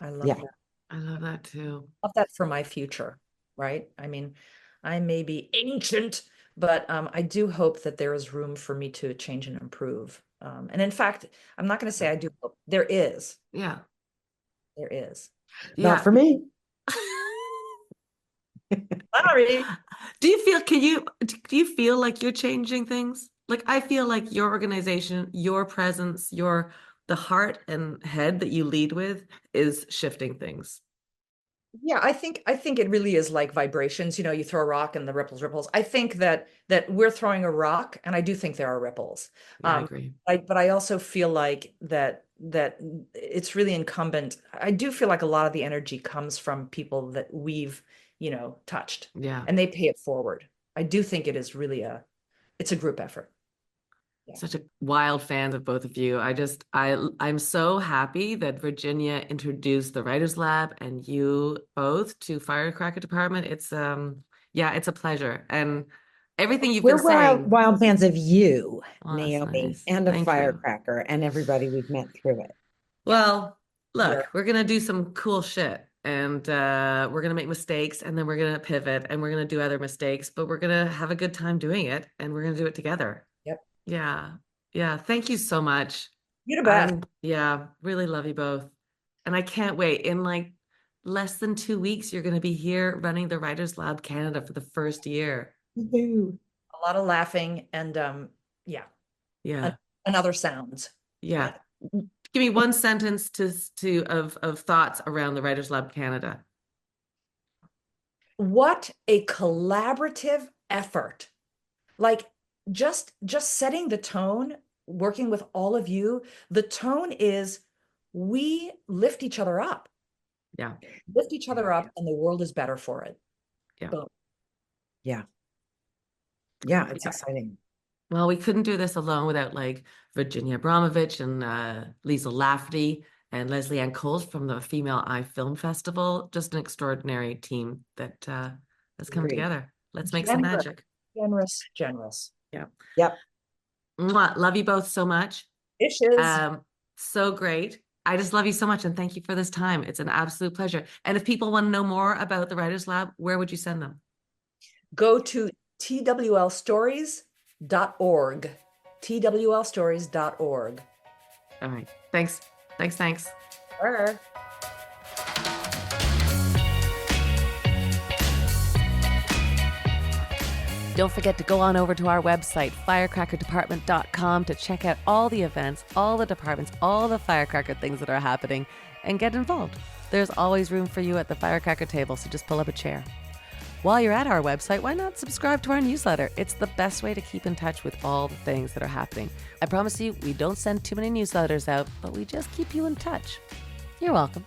I love Yeah. that. I love that too. Love that for my future, right? I mean, I may be ancient, but I do hope that there is room for me to change and improve. And in fact, I'm not going to say I do hope. There is. Yeah. There is. Not Yeah. for me. Sorry. Do you feel like you're changing things? Like I feel like your organization, your presence, your the heart and head that you lead with is shifting things. Yeah, I think it really is like vibrations. You throw a rock and the ripples. I think that we're throwing a rock, and I do think there are ripples. Yeah, I agree. But I also feel like that it's really incumbent. I do feel like a lot of the energy comes from people that we've, touched. Yeah. And they pay it forward. I do think it is really it's a group effort. Such a wild fan of both of you. I'm so happy that Virginia introduced the Writers Lab and you both to Firecracker Department. It's it's a pleasure. And everything you've been saying. Wild fans of you, Oh, Naomi, nice. and of Thank Firecracker and everybody we've met through it. Well, look, we're gonna do some cool shit. And we're gonna make mistakes, and then we're gonna pivot, and we're gonna do other mistakes, but we're gonna have a good time doing it, and we're gonna do it together. Yep. Yeah. Yeah. Thank you so much. You're the best. Really love you both. And I can't wait. In like less than 2 weeks, you're going to be here running the Writers Lab Canada for the first year. A lot of laughing and and other sounds. Yeah. Give me one sentence of thoughts around the Writers Lab Canada. What a collaborative effort. Like just setting the tone, working with all of you. The tone is we lift each other up. Yeah. Lift each other up, and the world is better for it. Yeah. Boom. Yeah, it's exciting. Well, we couldn't do this alone without like Virginia Abramovich and Lisa Lafferty and Leslie Ann Coles from the Female Eye Film Festival. Just an extraordinary team that has come together. Let's make some magic. Generous. Yeah. Yep. Mwah. Love you both so much. Dishes. So great. I just love you so much, and thank you for this time. It's an absolute pleasure. And if people want to know more about the Writers Lab, where would you send them? Go to twlstories.org. twlstories.org. All right. Thanks. Sure. Don't forget to go on over to our website, firecrackerdepartment.com, to check out all the events, all the departments, all the Firecracker things that are happening, and get involved. There's always room for you at the Firecracker table, so just pull up a chair. While you're at our website, why not subscribe to our newsletter? It's the best way to keep in touch with all the things that are happening. I promise you, we don't send too many newsletters out, but we just keep you in touch. You're welcome.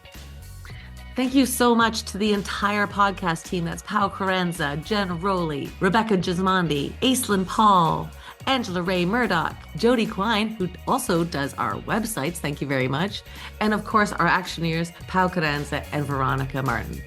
Thank you so much to the entire podcast team. That's Pau Carenza, Jen Rowley, Rebecca Gismondi, Aislinn Paul, Angela Ray Murdoch, Jody Quine, who also does our websites. Thank you very much. And of course, our actioneers, Pau Carenza and Veronica Martin.